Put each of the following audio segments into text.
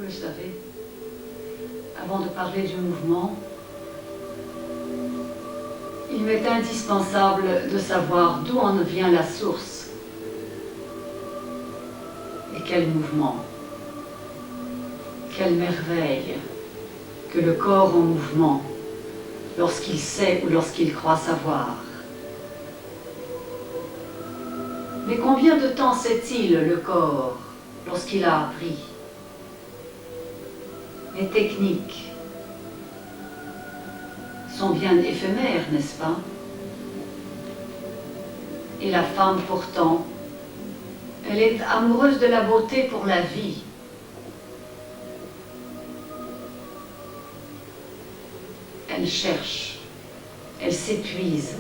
le savez, avant de parler du mouvement, il m'est indispensable de savoir d'où en vient la source et quel mouvement, quelle merveille que le corps en mouvement, lorsqu'il sait ou lorsqu'il croit savoir. Mais combien de temps sait-il le corps lorsqu'il a appris? Les techniques sont bien éphémères, n'est-ce pas? Et la femme pourtant, elle est amoureuse de la beauté pour la vie. Elle cherche, elle s'épuise,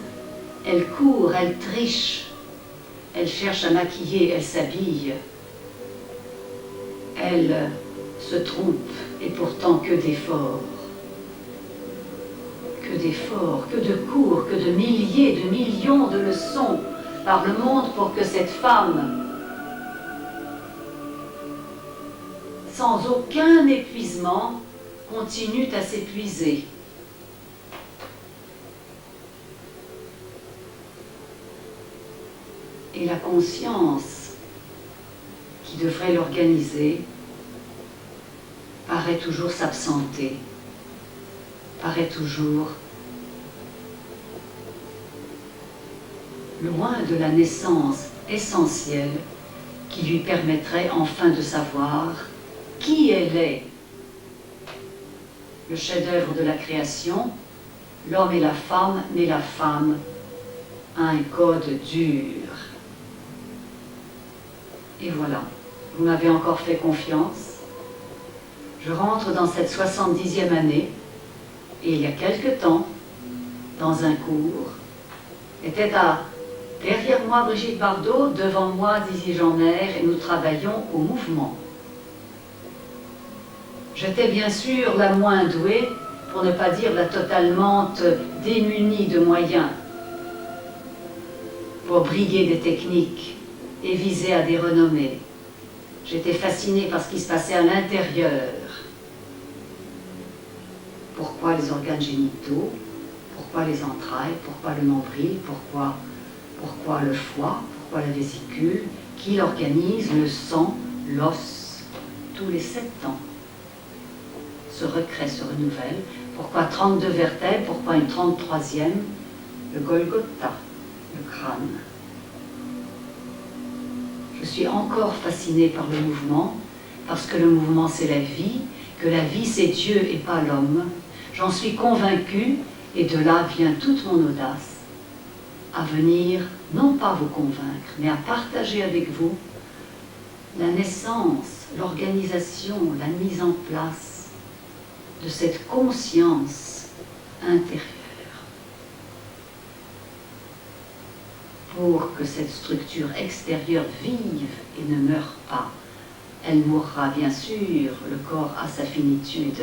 elle court, elle triche, elle cherche à maquiller, elle s'habille. Elle se trompe, et pourtant que d'efforts. Que d'efforts, que de cours, que de milliers, de millions de leçons par le monde pour que cette femme, sans aucun épuisement, continue à s'épuiser. Et la conscience qui devrait l'organiser paraît toujours s'absenter, paraît toujours loin de la naissance essentielle qui lui permettrait enfin de savoir qui elle est. Le chef-d'œuvre de la création, l'homme et la femme, mais la femme a un code dur. Et voilà, vous m'avez encore fait confiance. Je rentre dans cette 70e année, et il y a quelque temps, dans un cours, était derrière moi Brigitte Bardot, devant moi Zizi Jeanmaire, et nous travaillions au mouvement. J'étais bien sûr la moins douée, pour ne pas dire la totalement démunie de moyens, pour briguer des techniques et viser à des renommées. J'étais fascinée par ce qui se passait à l'intérieur. Pourquoi les organes génitaux? Pourquoi les entrailles? Pourquoi le nombril? Pourquoi le foie? Pourquoi la vésicule? Qui l'organise? Le sang, l'os, tous les 7 ans se recrée, se renouvelle. Pourquoi 32 vertèbres? Pourquoi une 33e? Le Golgotha, le crâne. Je suis encore fascinée par le mouvement, parce que le mouvement c'est la vie, que la vie c'est Dieu et pas l'homme. J'en suis convaincue, et de là vient toute mon audace, à venir, non pas vous convaincre, mais à partager avec vous la naissance, l'organisation, la mise en place de cette conscience intérieure. Pour que cette structure extérieure vive et ne meure pas. Elle mourra bien sûr, le corps a sa finitude,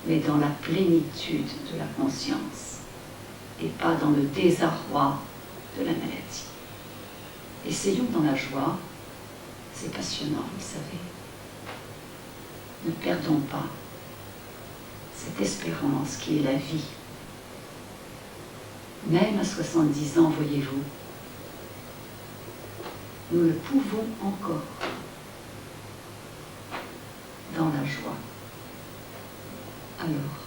mais dans la plénitude de la conscience, et pas dans le désarroi de la maladie. Essayons dans la joie, c'est passionnant, vous savez. Ne perdons pas cette espérance qui est la vie. Même à 70 ans, voyez-vous, nous le pouvons encore dans la joie. Alors,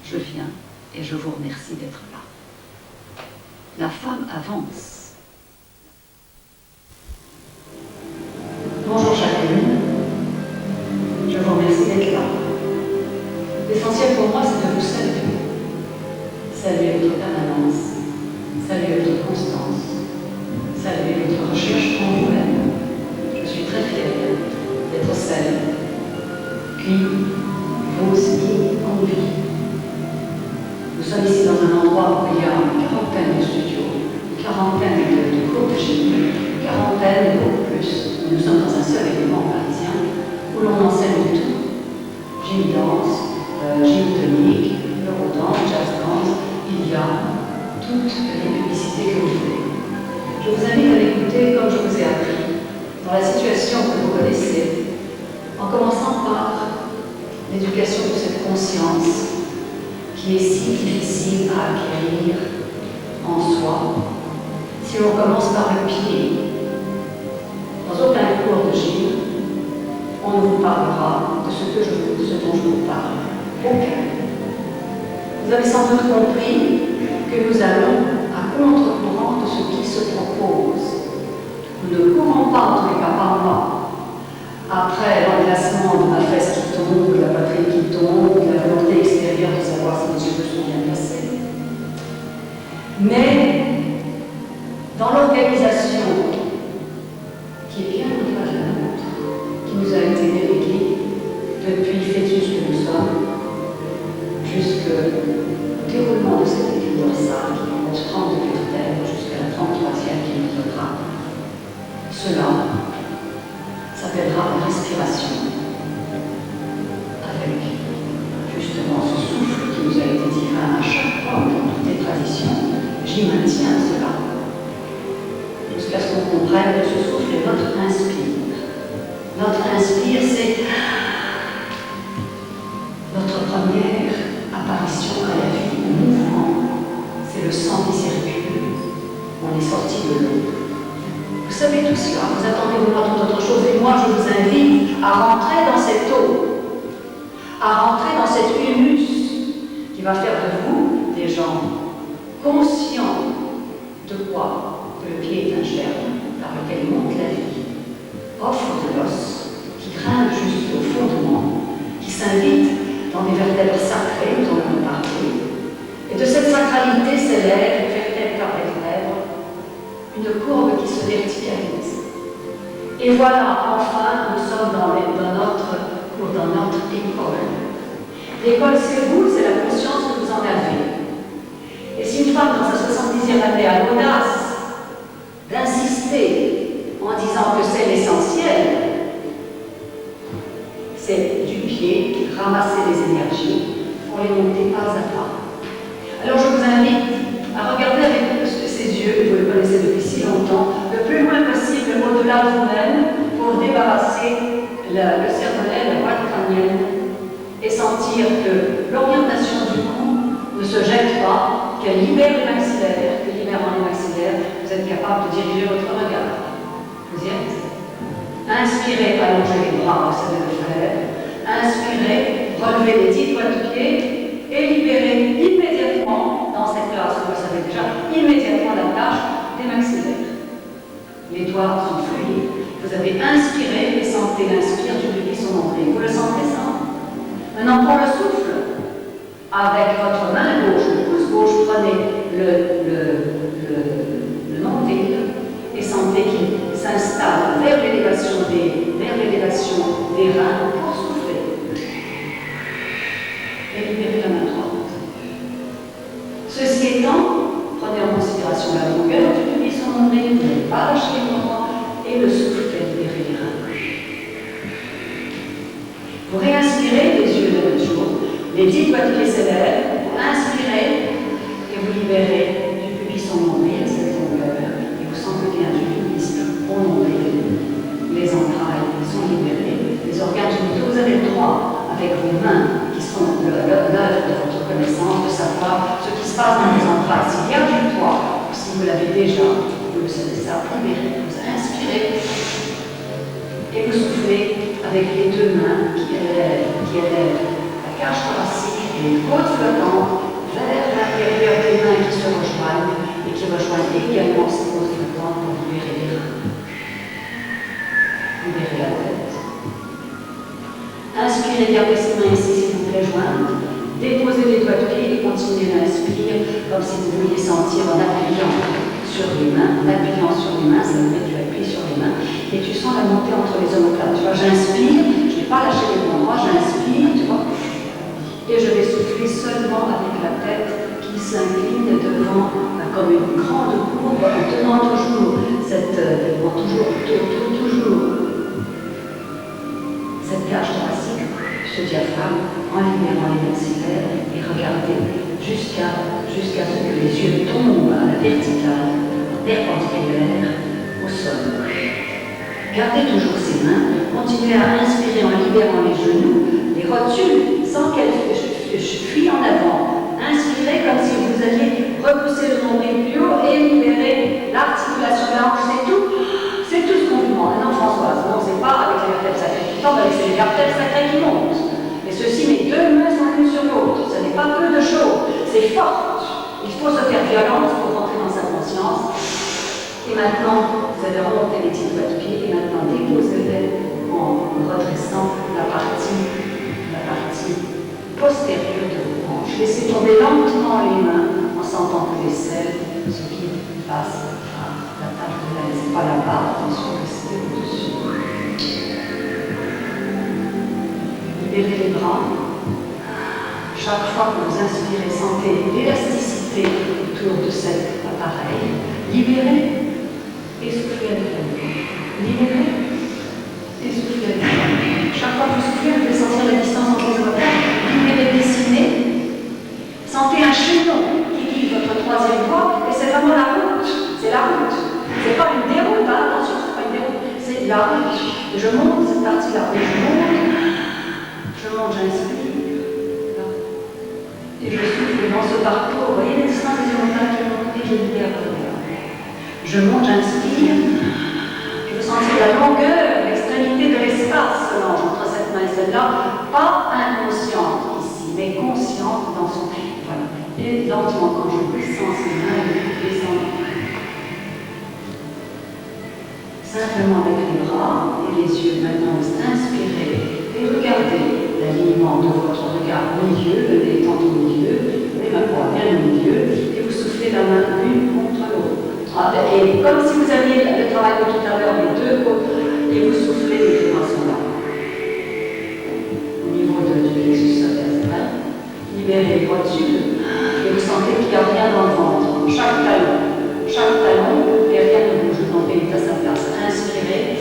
je viens et je vous remercie d'être là. La femme avance. Bonjour Jacqueline, je vous remercie d'être là. L'essentiel pour moi, c'est de vous saluer. Saluer votre permanence, saluer votre constance, saluer votre recherche en vous-même. Je suis très fière d'être celle qui vous aussi convie. Nous sommes ici dans un endroit où il y a une quarantaine de studios, une quarantaine de coaching, une quarantaine et beaucoup plus. Nous sommes dans un seul élément parisien où l'on enseigne tout. Gym danse, gym tonique, neurodance, jazz dance, il y a toutes les publicités que vous voulez. Je vous invite à l'écouter comme je vous ai appris, dans la situation que vous connaissez, En commençant par l'éducation de cette conscience qui est si difficile à acquérir en soi. Si on commence par le pied, dans aucun cours de gym, on ne vous parlera de ce dont je vous parle. Aucun. Vous avez sans doute compris que nous allons à contre-courant de ce qui se propose. Nous ne courons pas, en tous les cas par moi, après l'enlacement de ma fesse qui tombe, de la poitrine qui tombe, de la volonté extérieure de savoir si mes yeux sont bien placés. Mais dans l'organisation qui est bien au-delà de la nôtre, qui nous a été déléguée depuis le fœtus que nous sommes, jusqu'au déroulement de cette étude dorsale qui compte 32 vertèbres jusqu'à la 33e qui nous donnera. Cela s'appellera la respiration, avec justement ce souffle qui nous a été divin à chaque fois dans toutes les traditions. J'y maintiens cela, jusqu'à ce qu'on comprenne que ce souffle est notre inspire. Notre inspire, c'est notre première apparition à la vie, au mouvement. C'est le sang qui circule. On est sorti de l'eau. Vous savez tout cela, vous attendez de moi toute autre chose, et moi je vous invite à rentrer dans cette eau, à rentrer dans cet humus qui va faire de vous des gens conscients de quoi? Que le pied est un germe par lequel monte la vie, offre de l'os, qui grimpe jusqu'au fondement, qui s'invite dans des vertèbres sacrées dont on a parlé, et de cette sacralité s'élève, vertèbre par vertèbre, une courbe qui se verticalise. Et voilà, enfin, nous sommes dans notre cours, dans notre école. L'école, c'est vous, c'est la conscience que vous en avez. Et si une femme, dans sa 70e année, a l'audace d'insister en disant que c'est l'essentiel, c'est du pied, ramasser les énergies pour les monter pas à pas. Alors je vous invite à regarder avec ses yeux, vous le connaissez depuis si longtemps, le plus loin possible au-delà de vous-même pour débarrasser le cervelet, la voie crânienne, et sentir que l'orientation du cou ne se jette pas, qu'elle libère les maxillaires, que libérant les maxillaires, vous êtes capable de diriger votre regard. Vous y êtes? Inspirez, allongez les bras, vous savez le faire. Inspirez, relevez les 10 doigts de pied et libérez immédiatement, dans cette classe, vous le savez déjà, immédiatement la tâche des maxillaires. Les doigts sont fluides. Vous avez inspiré et sentez l'inspire du pubis son nombril. Vous le sentez ça? Maintenant, pour le souffle, avec votre main gauche, le pouce gauche, prenez le nombril et sentez qu'il s'installe vers l'élévation des reins pour souffler. Et libérez la main droite. Ceci étant, prenez en considération la longueur du pubis son nombril, vous n'allez pas lâcher les bras et le souffle est libéré les reins. Vous réinspirez les yeux de votre jour, les 10 doigts de pied s'élèvent, vous inspirez et vous libérez du pubis son nombril, cette longueur, et vous sentez bien du pubis au nombril. Les entrailles sont libérées, les organes génitaux, vous avez le droit, avec vos mains, qui sont l'œuvre de votre connaissance, de savoir ce qui se passe dans les entrailles. S'il y a du poids, ou si vous l'avez déjà, vous le savez ça, libérez, vous inspirez, et vous soufflez avec les deux mains qui élèvent la cage thoracique et les côtes flottantes vers l'intérieur des mains qui se rejoignent et qui rejoignent également ces côtes flottantes pour libérer les reins. Libérez la tête. Inspirez, gardez ces mains ici s'il vous plaît jointes. Déposez les doigts de pied et continuez d'inspirer comme si vous vouliez sentir en appuyant sur les mains. En appuyant sur les mains, ça veut dire que tu appuies sur les mains et tu sens la montée entre les omoplates. Tu vois, j'inspire, je n'ai pas lâché les bras droits, j'inspire, tu vois, et je vais souffler seulement avec la tête qui s'incline devant comme une grande courbe en tenant toujours cette cage thoracique, ce diaphragme, en libérant les maxillaires et regardez jusqu'à ce que les yeux tombent à la verticale, perpendiculaire au sol. Gardez toujours ces mains, continuez à inspirer en libérant rotule sans qu'elle fuit en avant. Inspirez comme si vous alliez repousser le nombril plus haut et libérer l'articulation de la hanche. C'est tout. C'est tout ce qu'on vous demande. Non, Françoise, non, c'est pas avec les vertèbres sacrées qui tombent, avec les vertèbres sacrées qui montent. Et ceci, mes deux mains sont l'une sur l'autre. Ce n'est pas peu de choses. C'est fort. Il faut se faire violence pour rentrer dans sa conscience. Et maintenant, vous allez remonter les petites doigts de pied et maintenant déposez-les en redressant la partie postérieure de vos hanches. Laissez tomber lentement les mains en sentant que les selles se guident face à la table de l'aile. C'est pas la barre, attention, restez au-dessus. Libérez les bras. Chaque fois que vous inspirez, sentez l'élasticité autour de cet appareil. Libérez et soufflez avec la bouche. Libérez et soufflez avec la bouche. Chaque fois que vous soufflez, vous pouvez sentir la distance entre les omoplates. Libérez, dessinez. Sentez un chaînon qui guide votre troisième voie et c'est vraiment la route. C'est la route. C'est pas une déroute, hein? Attention, c'est pas une déroute. C'est la route. Je monte cette partie-là. Je monte, j'inspire. Et je souffle dans ce parcours. Vous voyez la distance des omoplates qui montent et je libère à l'intérieur. Je monte, j'inspire. Je veux sentir la longueur, l'extrémité de l'espace que l'ange entre cette main et celle-là. Pas inconsciente ici, mais consciente dans son cul. Voilà. Et lentement, quand je descends ces mains, je descends. Simplement avec les bras et les yeux. Maintenant, vous inspirez et regardez l'alignement de votre regard au milieu, le nez étant au milieu, les mains bien au milieu, et vous soufflez la main l'une contre l'autre. Et comme si vous aviez le travail de tout à l'heure, les deux côtés, et vous soufflez les vibrations là. Au niveau du plexus solaire, libérez les rotules, et vous sentez qu'il n'y a rien dans le ventre. Chaque talon, et rien ne bouge, donc il est à sa place. Inspirez.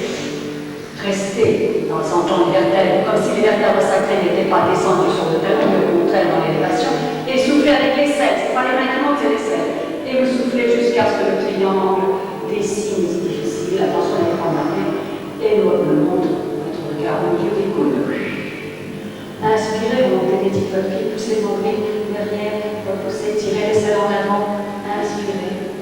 Restez dans le sentant les vertèbres, comme si les vertèbres sacrées n'étaient pas descendues sur le talon, mais au contraire dans l'élévation, et soufflez avec les selles, ce n'est pas les mains qui montent, c'est les selles. Et vous soufflez jusqu'à ce que le triangle dessine, c'est difficile, attention à l'écran d'arrêt, et l'autre me montre votre regard au milieu des coudes. Inspirez, vous montez les petits pieds, poussez vos bris derrière, repoussez, tirez les selles en avant, inspirez.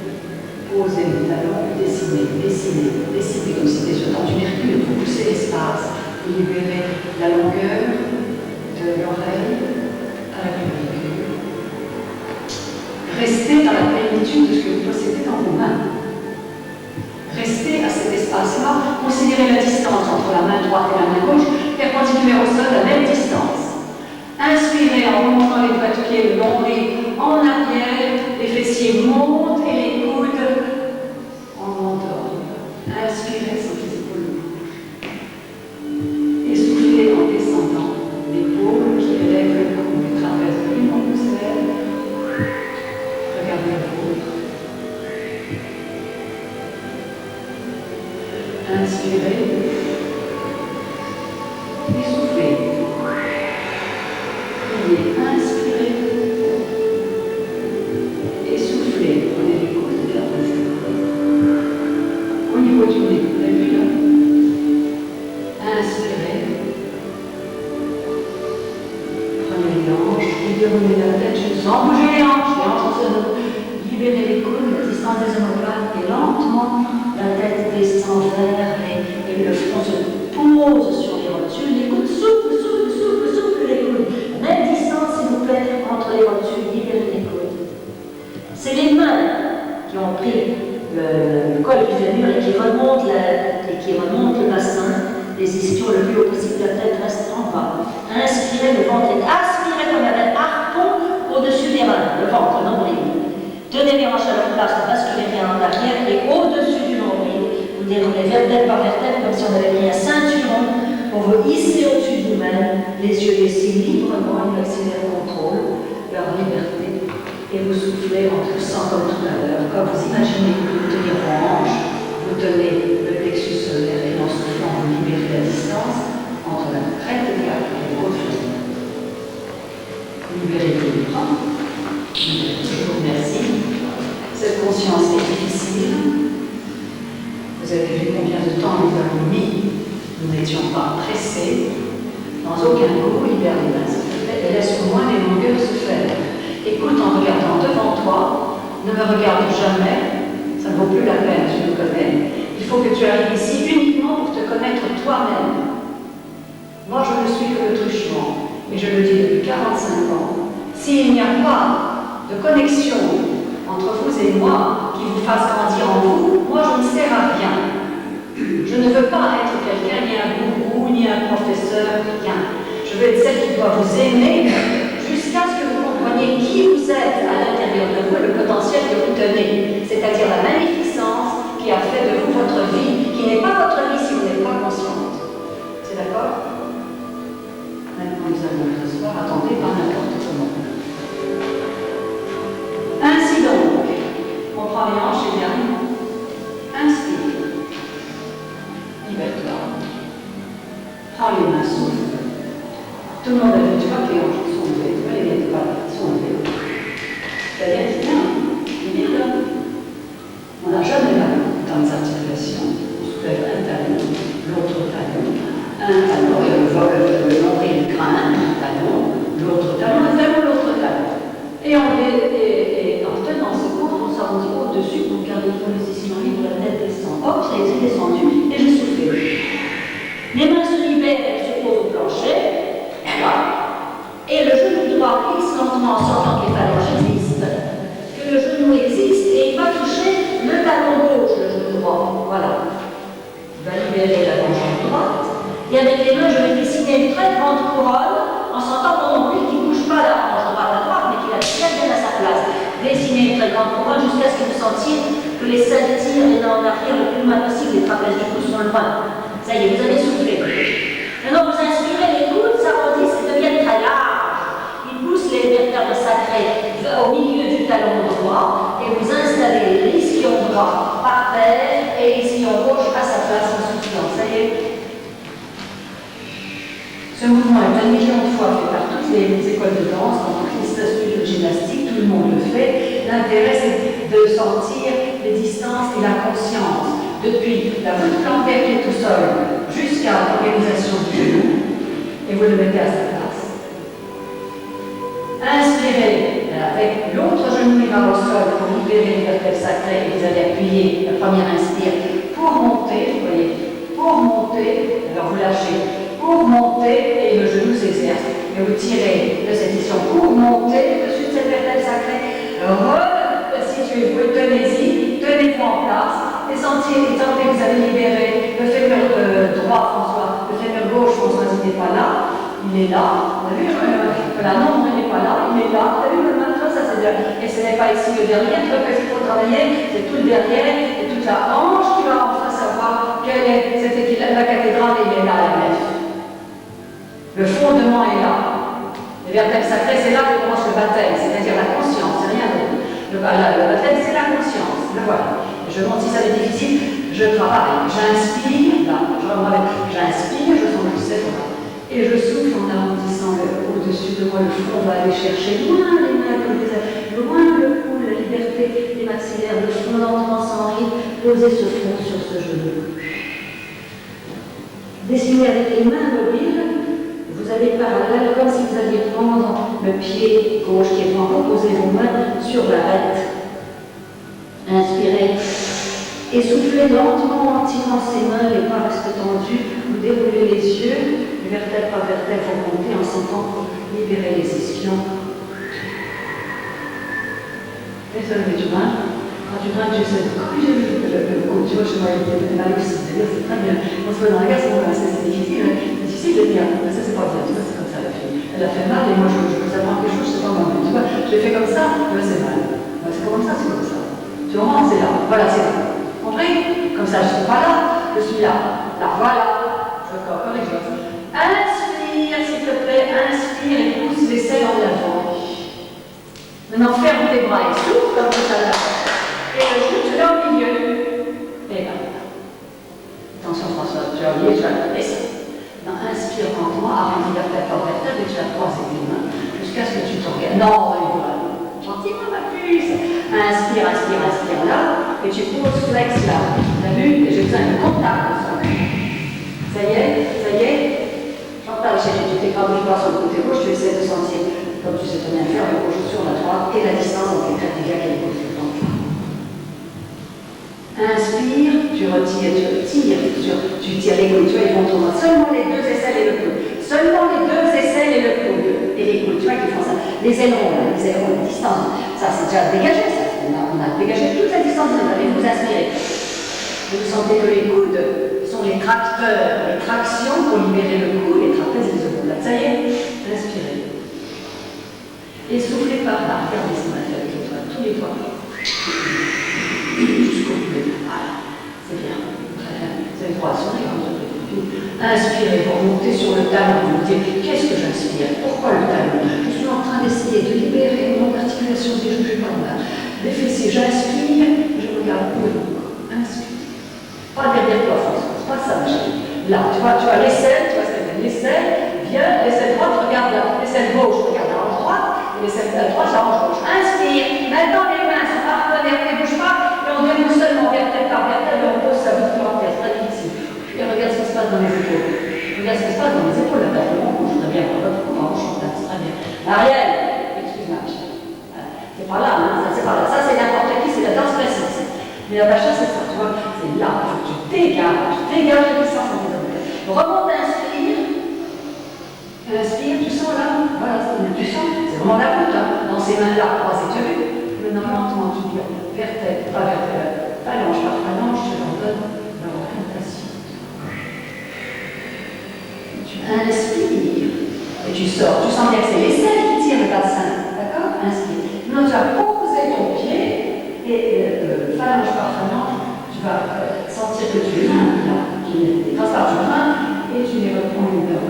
Posez le talon, dessinez comme si c'était sur du mercure, vous poussez l'espace, vous libérez la longueur de l'oreille à la clavicule. Restez dans la plénitude de ce que vous possédez dans vos mains. Restez à cet espace-là, considérez la distance entre la main droite et la main gauche, perpendiculaire au sol, la même distance. Inspirez en remontant les doigts de pied, le nombril en arrière, les fessiers montent et les coudes en endorment. Inspirez sans les épaules bougent. Et soufflez en descendant l'épaule qui élève le cou, le trapèze plus long que celle. Regardez l'autre. Inspirez et soufflez. Inspirez et soufflez. Prenez les coudes vers les épaules. Au niveau du nez, vous avez vu là? Inspirez. Prenez les hanches, libérez la tête, sans bouger les hanches libérez les coudes, la distance des omoplates, et lentement la tête descend vers et le front se pose sur les rotules. Les coudes soufflent les coudes. Même distance, s'il vous plaît, entre les rotules, libérez les coudes. C'est les mains qui ont pris le col du fémur et qui remontent le bassin, les ischios le plus haut possible, la tête reste en bas. Inspirez, le ventre est aspiré comme un harpon au-dessus des mains, le ventre, le nombril. Tenez les hanches à leur place, basculez bien en arrière et au-dessus du nombril, vous déroulez vertèbre par vertèbre comme si on avait mis un ceinturon pour vous hisser au-dessus de vous-même, les yeux laissés librement, ils accélèrent le contrôle, leur liberté, et vous soufflez en poussant comme tout à l'heure, comme vous imaginez que vous tenez vos hanches, vous tenez le plexus solaire et en soufflant, vous libérez la distance entre la crête de cap et le haut de libérez les bras. Je vous remercie. Cette conscience est difficile. Vous avez vu combien de temps nous avons mis. Nous n'étions pas pressés. Dans aucun coup, libère les mains, s'il te plaît, et laisse au moins les longueurs se faire. Écoute en regardant devant toi, ne me regarde jamais, ça ne vaut plus la peine, tu me connais. Il faut que tu arrives ici uniquement pour te connaître toi-même. Moi, je ne suis que le truchement, et je le dis depuis 45 ans. S'il n'y a pas de connexion entre vous et moi qui vous fasse grandir en vous, moi, je ne sers à rien. Je ne veux pas être quelqu'un, ni un gourou, ni un professeur, rien. Je veux être celle qui doit vous aimer jusqu'à ce que vous compreniez qui vous êtes à l'intérieur de vous et le potentiel que vous tenez, c'est-à-dire la magnificence qui a fait de vous votre vie, qui n'est pas votre vie si vous n'êtes pas consciente. C'est d'accord? Maintenant, nous allons nous asseoir, attendez, par n'importe comment. Ainsi donc, on prend les hanches et bien. Inspire. Libère-toi. Prends les mains, souffle. Tout le monde a vu, tu vois que les hanches sont levées, tu vois, les miennes sont levées. C'est-à-dire, c'est bien, c'est bien là. On n'a jamais mal dans les articulations. On soulève un talon, l'autre talon, un talon, le nombril, le crâne, un talon, l'autre talon, l'autre talon. Et en tenant ce cours, on s'arrondit au-dessus pour garder le positionnement libre, la tête descend. Hop, ça est descendu et je souffle. Les mains se libèrent, elles se posent au plancher. Voilà. Et le genou droit glisse lentement en sentant que les phalanges existent. Que le genou existe et il va toucher le talon gauche, le genou droit. Voilà. Il va libérer la jambe droite. Et avec les mains, je vais dessiner une très grande couronne en sentant mon nombril qui ne bouge pas la hanche droite à droite, mais qui la tient bien à sa place. Dessiner une très grande couronne jusqu'à ce que vous sentiez que les selles tirent les dents en arrière le plus loin possible, les trapèzes du cou sont loin. Ça y est, vous avez soufflé. Maintenant, vous inspirez, les coudes s'arrondissent et deviennent très larges. Ils poussent les vertèbres sacrées au milieu du talon droit et vous installez l'ischio droit par terre et l'ischio gauche à sa place en soufflant. Ça y est. Ce mouvement est 1 million de fois fait par toutes les écoles de danse, dans toutes les studios de gymnastique, tout le monde le fait. L'intérêt, c'est de sentir les distances et la conscience, depuis la voûte plantaire qui est au sol jusqu'à l'organisation du genou, et vous le mettez à sa place. Inspirez avec l'autre genou qui va au sol pour libérer les vertèbres sacrées et vous allez appuyer la première inspire pour monter, vous voyez, pour monter, alors vous lâchez. Pour monter, et le genou s'exerce, et vous tirez de cette position pour monter dessus de cette vertèbre sacrée. Situez-vous, tenez-y, tenez-vous en place, et tentez que vous allez libérer le fémur droit, François, le fémur gauche, François, il n'est pas là, il est là, vous avez vu, voilà, non, il n'est pas là, il est là, vous avez vu le maintien, ça c'est bien, et ce n'est pas ici le derrière, qu'est-ce qu'il faut travailler, c'est tout le derrière, et toute la hanche qui va enfin savoir quelle est cette la cathédrale, et il est là, la nef. Le fondement est là. Les vertèbres sacrées, c'est là que commence le baptême, c'est-à-dire la conscience, c'est rien d'autre. Le baptême, c'est la conscience. Le voilà. Je montre si ça est difficile, je travaille. J'inspire, là, j'inspire, je sens que c'est là. Et je souffle en arrondissant au-dessus de moi, le front va aller chercher loin les mains, loin le cou, la liberté des maxillaires, le front lentement sans rythme, poser ce front sur ce genou. Dessinez avec les mains mobiles. Vous allez parallèle comme si vous alliez prendre le pied gauche qui est en haut, posez vos mains sur l'arête. Inspirez et soufflez lentement en tirant ses mains, les bras restent tendus, vous déroulez les yeux, les vertèbres par vertèbres vont monter en sentant libérer les ischions. Désolé du main. Quand tu grimmes, tu sais, quand j'ai vu le coup, tu vois, je m'avais mal aussi, c'est très bien. On se met dans la gare, c'est difficile de dire, mais ça c'est pas bien, tu vois, c'est comme ça la fille. Elle a fait mal et moi je vous apprends quelque chose, je sais pas moi, tu vois, je l'ai fait comme ça, mais c'est mal. C'est comme ça, c'est comme ça. Tu vois, c'est là, voilà, c'est là. Compris? Comme ça, je suis pas là, je suis là. Là, voilà. Je vais encore corriger. Inspire, s'il te plaît, inspire et pousse les selles en avant. Maintenant, ferme tes bras et souffle comme ça là. Et le genou, tu l'as au milieu. Et là. Attention François, tu as oublié, tu vas laisser. Maintenant, inspire lentement, arrondis vertèbre par vertèbre et tu vas croiser les mains jusqu'à ce que tu t'organises. Non, gentiment ma puce. Inspire, inspire, inspire là. Et tu poses flex là. T'as vu? Et j'ai besoin de contact. Ça y est, ça y est. J'entends chez les les ailerons, là, les ailerons, la distance. Ça, c'est déjà dégagé, ça. On a dégagé toute la distance. Vous allez vous inspirer. Vous sentez que les coudes sont les tracteurs, les tractions pour libérer le cou, les trapèzes et les épaules. Ça y est, inspirez. Et soufflez par là. Regardez ce qu'on a fait avec les doigts, tous les doigts. Jusqu'au bout. Voilà, c'est bien. Très bien. Vous avez le droit à sourire. Inspirez pour monter sur le talon. Vous dites, qu'est-ce que j'inspire? Pourquoi le talon? Je suis en train d'essayer de libérer mon articulation des genoux par là. Les fessiers, j'inspire, je regarde où est mon corps. Inspire. Pas derrière toi, François, c'est pas ça, ma chérie. Là, tu vois l'aisselle, tu vois ce que c'est l'aisselle, viens, l'aisselle droite, regarde là, l'aisselle gauche, regarde la hanche droite, et l'aisselle droite, la hanche gauche. Inspire, maintenant les mains sont partenaires, ne bouge pas, et on déroule seulement vertèbre par vertèbre, et on pose sa boucle en terre, c'est très difficile. Et regarde ce qui se passe dans les épaules. Regarde ce qui se passe dans les épaules, là, on bouge très bien, on va tout en hanche, c'est très bien. Ariel, excuse-moi, c'est pas là, hein, ça c'est pas là, ça c'est n'importe qui, c'est la danse classique. Mais la vache, c'est ça, tu vois, c'est là, tu dégages la puissance dans tes abdominaux. Remonte, inspire, tu sens là, voilà, tu sens, c'est vraiment la route, hein, dans ces mains-là, croisées, tu as vu? Maintenant, lentement, tu dis, vertèbre, pas vertèbre, phalange par phalange, je leur donne leur orientation. Tu inspires, et tu sors, tu sens bien que c'est l'aisselle qui tire le bassin, d'accord? Inspire. Maintenant, tu vas poser ton pied, et phalange par phalange, tu vas sentir que tu es là, tu passes par ton main et tu les reprends une heure.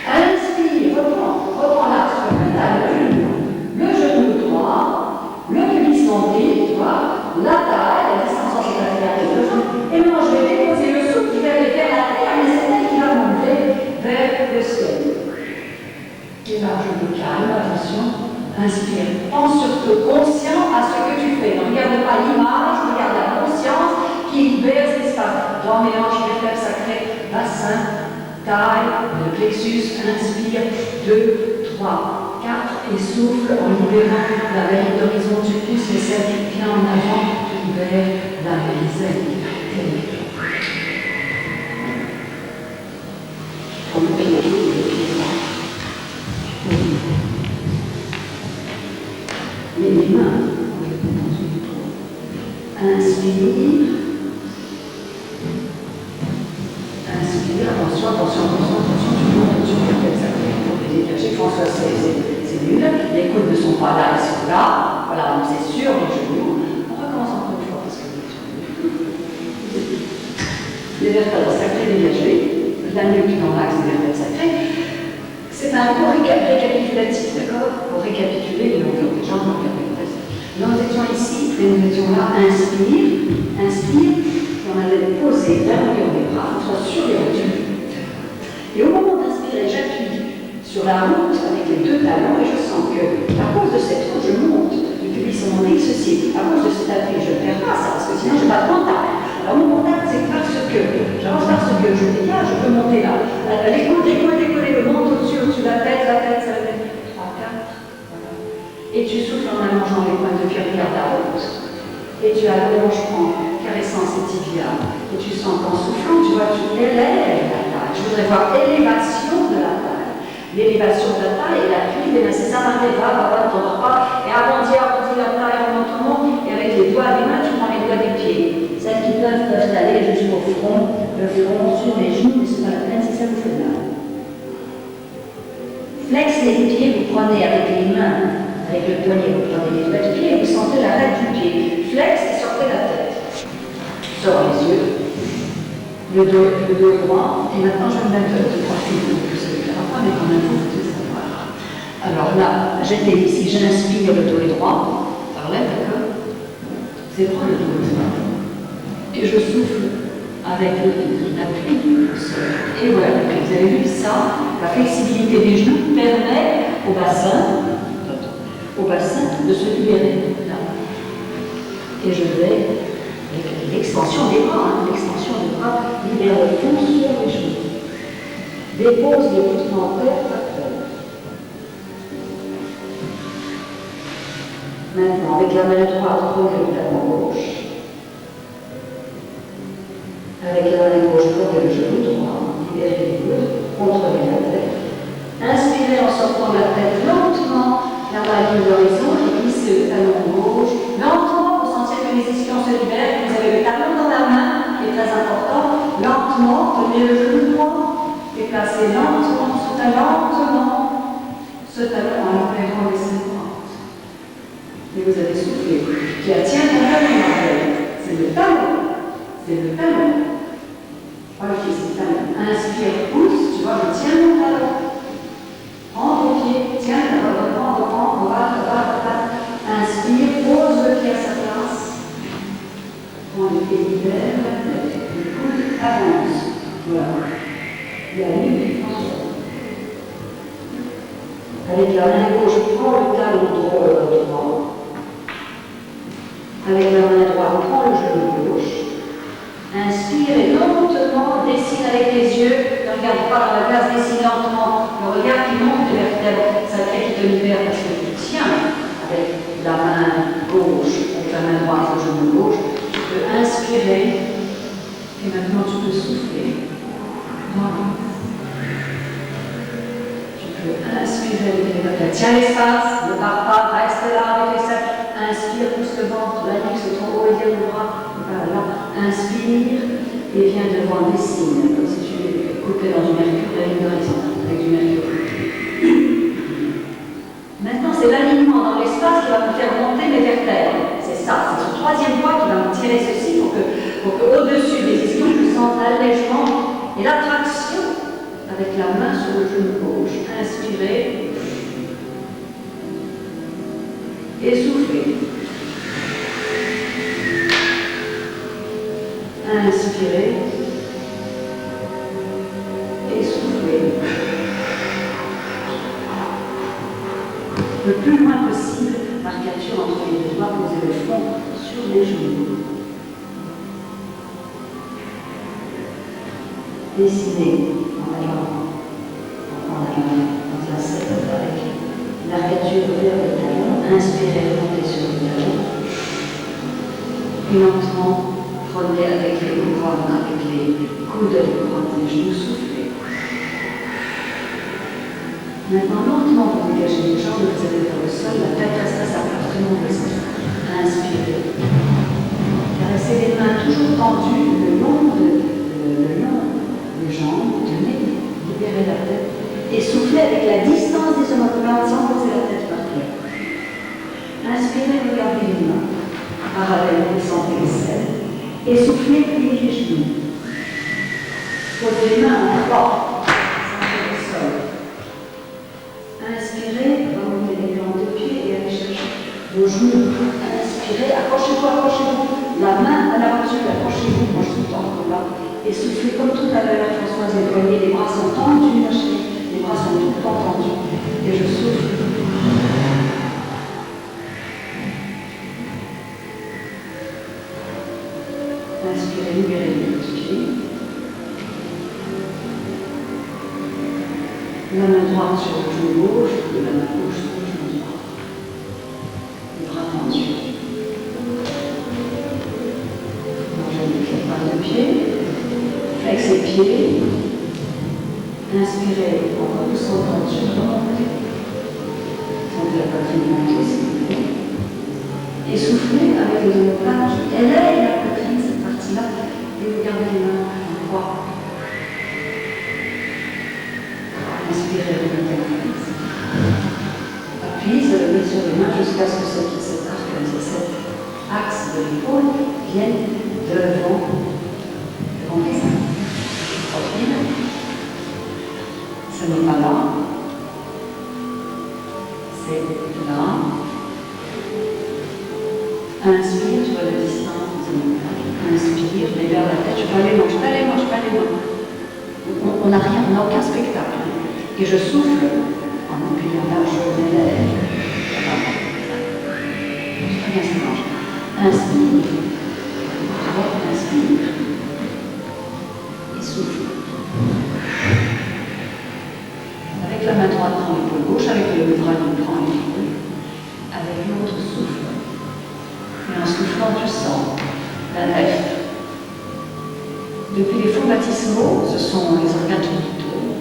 Inspire, reprends l'axe frontal, le genou droit, le pubis nombril, tu vois, la taille, la distance entre la taille et le genou. Et maintenant, je vais déposer le souffle vers la terre, mais c'est elle qui va monter vers le ciel. Et là, je me calme, attention. Inspire. Pense surtout conscient à ce que tu fais. Ne regarde pas l'image, regarde la conscience qui libère cet espace. Dans mélange réflexe sacré, bassin, taille, le plexus, inspire, 2, 3, 4, et souffle en libérant la veine d'horizon. Tu pousses les cercles bien en avant, tu libères la veine. Prends le pied droit. Les mains, inspire, attention, tu montes sur le tête sacrée pour les dégager. François, c'est nul, les coudes ne sont pas là, ils sont là, voilà, donc c'est sûr, les genoux. On recommence encore une fois parce que les vertèbres sacrées dégagées, la nuque dans l'axe des vertèbres sacrées. C'est un cours récapitulatif, d'accord? Pour récapituler les longueurs des jambes, nous étions ici, et nous étions là, inspire, et on avait posé la longueur des bras, soit sur les rotules. Et au moment d'inspirer, j'appuie sur la route avec les deux talons, et je sens que, à cause de cette route, je monte du pubis nombril, ceci, à cause de cet appui, je ne perds pas ça, parce que sinon je n'ai pas de contact. Alors mon contact, c'est parce que, j'avance parce que je dégage, je peux monter là. Les coudes, le ventre au-dessus de la tête, ça va être 3, 4, voilà. Et tu souffles en allongeant les pointes de pied, regarde la route. Et tu allonges en caressant ces tibias. Et tu sens qu'en soufflant, tu vois, tu élèves la taille. Je voudrais voir élévation de la taille. L'élévation de la taille et l'appui, c'est ça, va, ton pas, et arrondis la taille, remonte, et avec les doigts des mains, tu prends les doigts des pieds. Celles qui peuvent aller jusqu'au front, le front sur les genoux, mais c'est pas la peine si ça vous fait mal. Flex les pieds, vous prenez avec les mains, avec le poignet, vous prenez les doigts de pied et vous sentez la règle du pied. Flex et sortez la tête. Sors les yeux. Le dos est droit. Et maintenant, je vais me mettre de profil. Vous savez faire pas, mais quand même, vous devez savoir. Alors là, j'étais ici, j'inspire, le dos est droit. Par là, d'accord? C'est droit, le dos est droit. Et je souffle avec l'appui du sol. Et voilà, vous avez vu ça, la flexibilité des genoux permet au bassin de se libérer. Là. Et je vais, avec l'extension des bras, libère le fond sur les genoux. Dépose les mouvements terre à terre. Maintenant, avec la main droite, prenez le talon gauche. Avec la main gauche, prenez le genou droit, libérez les coudes, contrôlez la tête. Inspirez en sortant la tête lentement déplacer lentement ce talon en opérant les 50. Et vous avez soufflé. Tiens ton talon, Marcel. C'est le talon. C'est le talon. Ok, c'est le talon. Inspire, pousse, tu vois, je tiens mon talon. Prends ton pied, tiens, inspire, pose le pied à sa place. Prends le pied, libère la tête. Le coude avance. Voilà. Il y a une différence. Avec la main gauche, prends le talon droit. Avec la main droite, prends le genou gauche. Inspire et lentement dessine avec les yeux. Ne regarde pas dans la glace, dessine lentement. Le regard qui monte les vertèbres, ça fait qu'il te libère parce que tu tiens avec la main gauche, avec la main droite, le genou gauche. Tu peux inspirer et maintenant tu peux souffler. Voilà. Tu peux inspirer, tiens l'espace, ne pars pas, reste là avec les cercles. Inspire, pousse le ventre, la nuque se trop haut, étire le bras. Voilà. Inspire et viens devant, dessine, comme si tu coupais dans du mercure, la ligne horizontale, avec du mercure. Maintenant, c'est l'alignement dans l'espace qui va me faire monter mes vertèbres. C'est ça, c'est ce troisième point qui va me tirer ceci pour que au-dessus des ischions, je sente l'allègement et l'attraction avec la main sur le genou gauche. Inspirez et soufflez. Inspirez et soufflez. Le plus loin possible, marcature entre les deux doigts, posez le front sur les genoux. Dessinez en allant dans la selle avec l'arcature vers le talon. Inspirez, remontez sur le talon. Et lentement, prenez avec les couronnes, avec les coudes de couronne des genoux, soufflez. Maintenant, lentement, vous dégagez les jambes, vous allez vers le sol, la tête reste à sa place, tout le monde reste. Inspirez. Caressez les mains toujours tendues le long des jambes, tenez, libérez la tête et soufflez avec la distance des omoplates sans poser la tête par terre. Inspirez, regardez les mains, parallèlement, sentez les selles. Et soufflez, pliez les genoux. Posez les mains en croix, centrez le sol. Inspirez, remontez les glandes de pied et allez chercher vos genoux. Inspirez, accrochez-vous. La main à la voiture, accrochez-vous, moi je suis tout le temps là. Et soufflez comme tout à l'heure, Françoise, les poignets, les bras sont tendus, les bras sont tout le temps tendus. Et je souffle. Inspirez, libérez les pieds. La main droite sur le genou gauche, et la main gauche sur le genou droit. Les bras tendus. Mangez les balles de pied. Flex les pieds. Inspirez en repoussant le ventre sur le ventre. Sentez la poitrine monter s'il vous plaît. Et soufflez avec les omoplates qui élayent la poitrine, cette partie-là, et vous gardez les mains en croix. Inspirez, remontez la face. Appuyez sur les mains jusqu'à ce que cet arc, cet axe de l'épaule vienne devant les seins. Profil. Ce n'est pas là. C'est là. Inspire, tu vois la distance. Inspire, libère la tête. Je peux aller loin, je peux aller loin. On n'a rien, on n'a aucun spectacle. Et je souffle en appuyant large mes lèvres. Très bien, ça marche. Inspire. Inspire. Et souffle. Avec la main droite, prends l'épaule gauche. Avec le bras droit, prends l'épaule. Avec l'autre, souffle. Et en soufflant, tu sens la nef. Depuis les fonds baptismaux, ce sont les organes génitaux,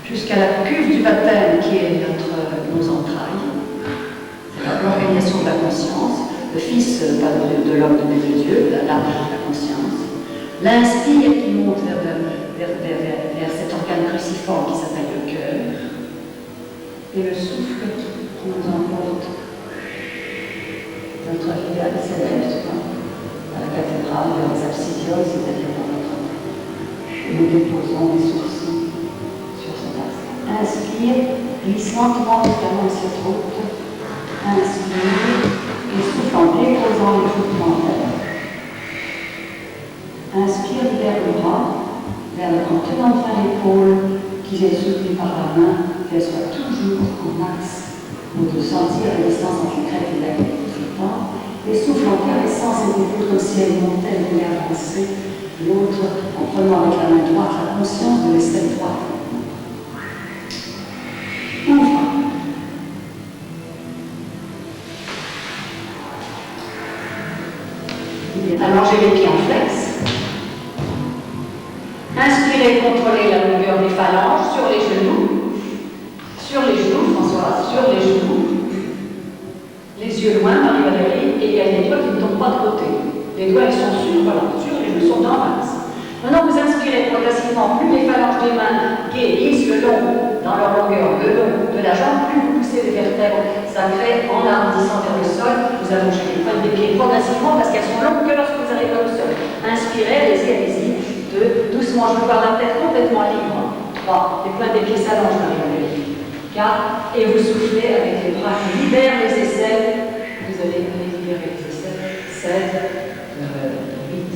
jusqu'à la cuve du baptême qui est nos entrailles. C'est l'organisation de la conscience, le Fils de l'homme donné de Dieu, la conscience. L'inspire qui monte vers vers cet organe cruciforme qui s'appelle le cœur. Et le souffle qui nous emporte. Notre fidèle s'élève à la cathédrale, vers les absidioles, c'est-à-dire dans notre main. Et nous déposons les sourcils sur cet axe. Inspire, glisse lentement les talons sur l'autre. Inspire, et souffle en déposant les foutements vers. Inspire, libère le bras, en tenant fin l'épaule qui est soutenue par la main, qu'elle soit toujours en axe, pour de sentir la distance entre la crête et la tête tout le temps. Et souffle en caressant ses épaules comme si elles montaient de manière avancée. L'autre en prenant avec la main droite la conscience de l'aisselle droite. Ouvre. Allongez les pieds en flex. Inspirez, contrôlez la longueur des phalanges sur les genoux. Sur les genoux, Françoise, sur les genoux. Les yeux loin, Marie-Valérie, et il y a des doigts qui ne tombent pas de côté. Les doigts, ils sont sur, voilà, sur les genoux, sont dans l'axe. Maintenant, vous inspirez progressivement, plus les phalanges des mains glissent le long, dans leur longueur, le long de la jambe, plus vous poussez les vertèbres. Ça crée, en arrondissant vers le sol, vous allongez les pointes des pieds progressivement parce qu'elles sont longues que lorsque vous arrivez au sol. Inspirez, allez-y. 2, doucement, je veux voir la tête complètement libre. 3, les pointes des pieds s'allongent, Marie-Valérie. 4, et vous soufflez avec les bras qui libèrent les aisselles. Vous allez libérer les aisselles. 7, 8.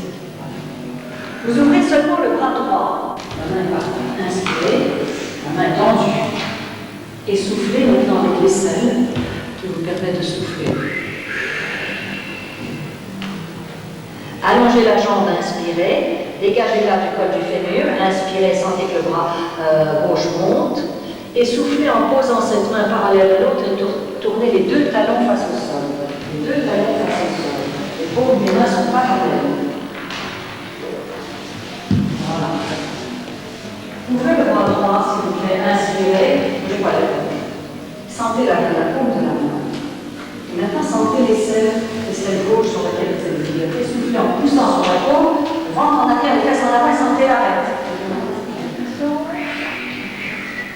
Vous ouvrez seulement le bras droit. La main est partie. Inspirez, la main est tendue. Et soufflez maintenant avec l'aisselle qui vous permet de souffler. Allongez la jambe, inspirez. Dégagez là du col du fémur, inspirez, sentez que le bras gauche monte, et soufflez en posant cette main parallèle à l'autre et tournez les deux talons face au sol. Les deux talons face au sol. Les paumes des mains sont parallèles. Voilà. Ouvrez le bras droit, s'il vous plaît, inspirez, bougez pas la tête. Sentez la paume de la main. Et maintenant, sentez l'aisselle gauche sur laquelle vous allez libérer. Soufflez en poussant sur la paume. Ventre en arrière, les fesses en avant et sentez l'arrêt.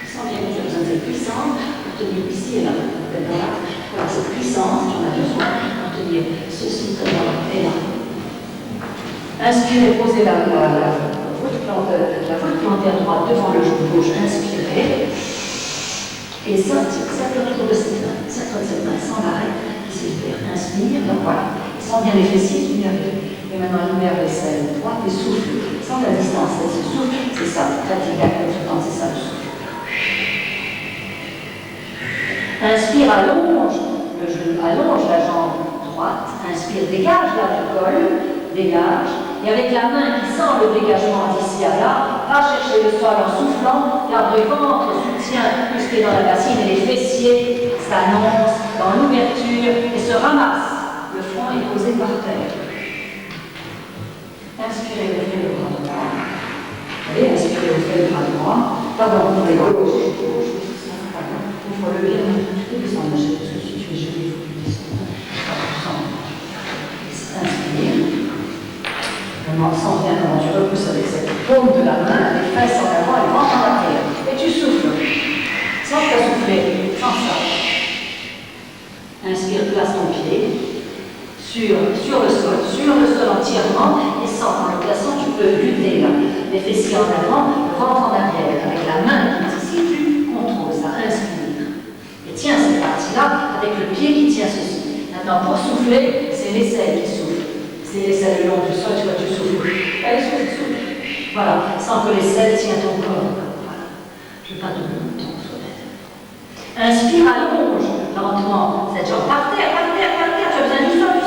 Sentez bien, j'ai besoin de cette puissance pour tenir ici et là. Voilà, cette puissance, j'en ai besoin pour tenir ceci, et là. Inspirez, posez la voûte plantaire droite devant le genou gauche. Inspirez. Et sortez autour de cette main. Sortez de cette main sans l'arrêt qui se libère. Inspire, donc voilà. Sent bien les fessiers, libérez. Et maintenant, libère l'aisselle droite et souffle. Sans la distance, elle se souffle. C'est ça, fatigue comme tout le temps, c'est ça le souffle. Inspire, allonge le genou, allonge la jambe droite. Inspire, dégage là du col, dégage. Et avec la main qui sent le dégagement d'ici à là, va chercher le sol en soufflant, garde le ventre, soutient musclé dans la bassine et les fessiers s'annoncent dans l'ouverture et se ramassent. Le front est posé par terre. Inspirez, ouvrez le bras droit. Allez, inspirez, ouvrez le bras droit. Pardon, ouvrez le gauche. Ouvre-le bien. Tout descend, parce que si tu es gelé, il faut que tu descendes. Inspire. Maintenant, sens bien comment tu repousses avec cette paume de la main, les fesses en avant et ventre en arrière. Et tu souffles. Sans que tu as soufflé. Sans ça. Inspire, place ton pied. Sur le sol entièrement, et sans en le plaçant, tu peux lutter là. Les fessiers en avant, le ventre en arrière, avec la main qui est ici, tu contrôles ça, inspire. Et tiens cette partie-là, avec le pied qui tient ceci. Maintenant, pour souffler, c'est l'aisselle qui souffle. C'est l'aisselle le long du sol, tu vois, tu souffles. Allez, souffle. Voilà, sans que l'aisselle tienne ton corps. Voilà. Je ne veux pas donner mon temps, sois bête. Inspire, allonge lentement cette jambe par terre, par terre, par terre. Tu as besoin du sol,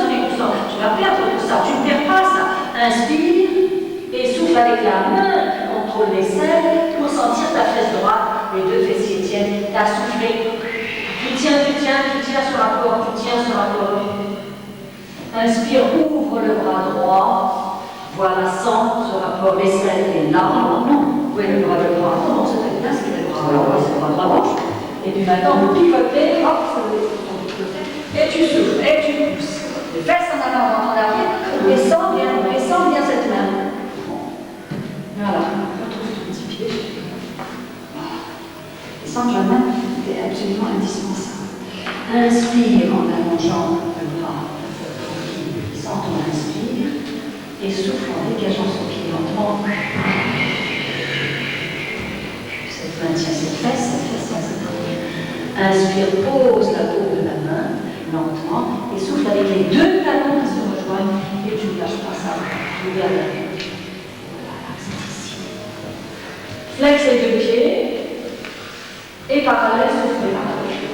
tu vas perdre tout ça, tu ne perds pas ça. Inspire et souffle avec la main qui contrôle l'aisselle pour sentir ta fesse droite, les deux fessiers tiennent, tu as soufflé. Tu tiens sur la corde, tu tiens sur la corde. Inspire, ouvre le bras droit. Voilà, sens ce rapport, l'aisselle est là. Non, oui, le bras droit. Non, c'est bien, c'est le bras droit, c'est le bras droit. Et puis maintenant, vous pivotez, hop, et tu souffles, et tu pousses. Les fesses en avant, ventre en arrière, et sens bien cette main. Voilà, retrouve Sans que la main est absolument indispensable. Inspire en allongeant le bras tranquille, sans ton inspire, et souffle en dégageant son pied lentement. Cette main tient cette fesse tient cette main. Inspire, pose la paume de la main lentement, et souffle avec les deux talons qui se rejoignent, et tu ne lâches pas ça, tu gardes la tête. Voilà, c'est ici. Flex les deux pieds, et parallèle, soufflez parallèle.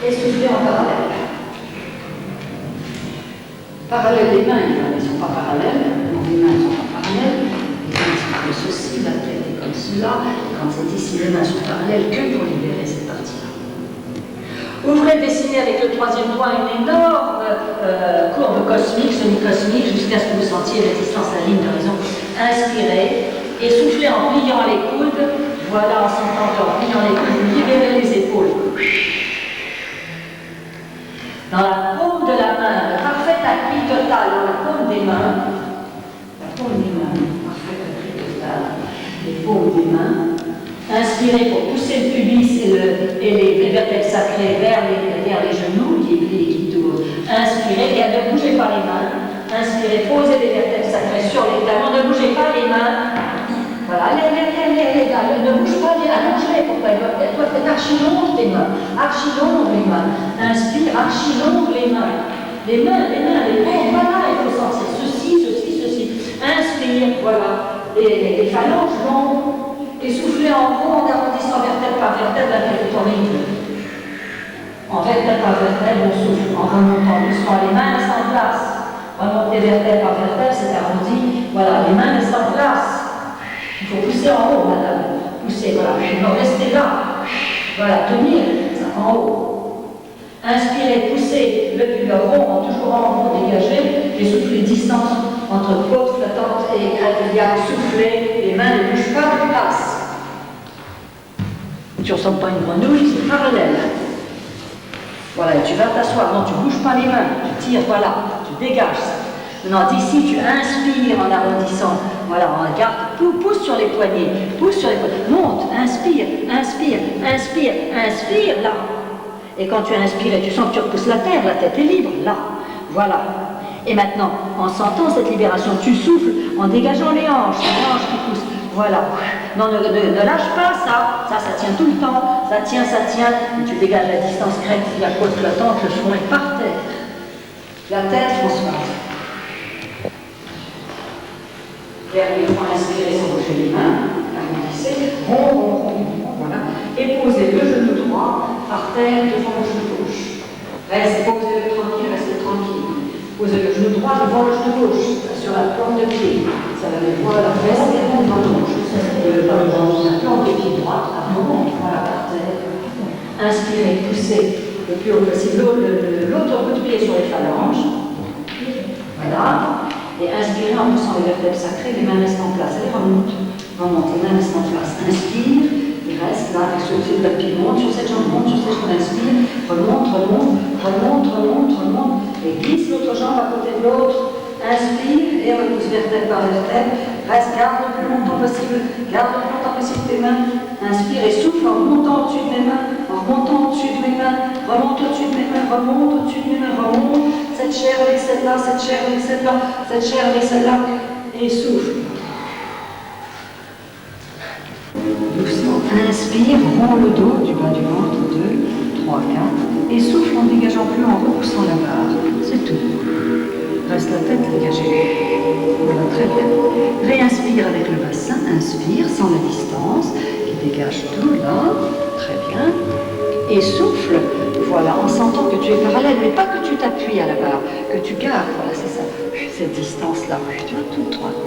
Et soufflez en parallèle. Parallèle des mains, ils ne sont pas parallèles. Donc les mains ne sont pas parallèles. Les mains sont comme ceci, la tête est comme cela. Quand c'est ici, les mains sont parallèles que pour libérer cette partie-là. Ouvrez, dessinez avec le troisième doigt une énorme courbe cosmique, semi-cosmique, jusqu'à ce que vous sentiez la distance, la ligne d'horizon. Inspirez et soufflez en pliant les coudes. Voilà, en sentant qu'en pliant les coudes, vous libérez les épaules. Dans la paume de la main, le parfait appui total dans la paume des mains, parfait appui total, les paumes des mains. Inspirez pour pousser le pubis et les vertèbres sacrées vers les genoux, qui plient et qui tournent. Inspirez et ne bougez pas les mains. Inspirez, posez les vertèbres sacrées sur les talons, ne bougez pas les mains. Voilà, ne bouge pas, allonge-les, pourquoi elles doivent être archi longues tes mains, archi longues les mains. Inspire, archi longues les mains. Les paumes, voilà, il faut sentir ceci. Inspire, voilà, les phalanges longues. Et soufflez en haut en arrondissant vertèbre par vertèbre avec ton rythme. En vertèbre par vertèbre, on souffle en remontant doucement les mains restent en place. Remonter vertèbre par vertèbre, c'est arrondi. Voilà, les mains restent en place. Il faut pousser en haut, madame. Pousser, voilà. Non, restez là. Voilà, tenir ça en haut. Inspirez, poussez le rond, toujours en rond, dégagé, et soufflez distance entre côte flottante et écratillac. Soufflez, les mains ne bougent pas de place. Tu ne ressembles pas à une grenouille, c'est parallèle. Voilà, et tu vas t'asseoir. Non, tu ne bouges pas les mains, tu tires, voilà, tu dégages ça. Maintenant, d'ici, tu inspires en arrondissant. Voilà, on garde, pousse sur les poignets, monte, inspire, là. Et quand tu inspires et tu sens que tu repousses la tête est libre, là. Voilà. Et maintenant, en sentant cette libération, tu souffles en dégageant les hanches qui poussent. Voilà. Non, ne lâche pas ça tient tout le temps. Ça tient. Et tu dégages la distance grecque, la côte flottante, le front est par terre. La tête, Françoise. Dernier point, inspirez sans bouger les mains. Arrondissez, rond, voilà. Et posez le genou droit par terre devant le genou gauche. Posez-le tranquille, restez tranquille. Posez le genou droit devant le genou gauche, sur la plante de pied. Ça va mettre la veste et la plante gauche. La plante de pied droite, voilà, par terre. Inspirez, poussez le plus haut possible l'autre bout de pied sur les phalanges. Voilà. Et inspirez en poussant les vertèbres sacrées, les mains restent en place. Allez, remonte, les mains restent en place. Inspire, il reste là, avec ce pied de pied, monte sur cette jambe, inspire, remonte, et glisse l'autre jambe à côté de l'autre. Inspire et repousse vertèbre par vertèbre. Reste, garde le plus longtemps possible tes mains. Inspire et souffle en remontant au-dessus de mes mains, remonte au-dessus de mes mains, remonte. Cette chair avec celle-là, et souffle. Doucement, inspire, rond le dos du bas du ventre, 2, 3, 4, et souffle en dégageant plus en repoussant la barre. C'est tout. Reste la tête dégagée. Voilà, très bien. Réinspire avec le bassin, inspire sans la distance, qui dégage tout là, très bien. Et souffle, voilà, en sentant que tu es parallèle, mais pas que tu t'appuies à la barre, que tu gardes, voilà, c'est ça, cette distance-là, tu vois, toute droite.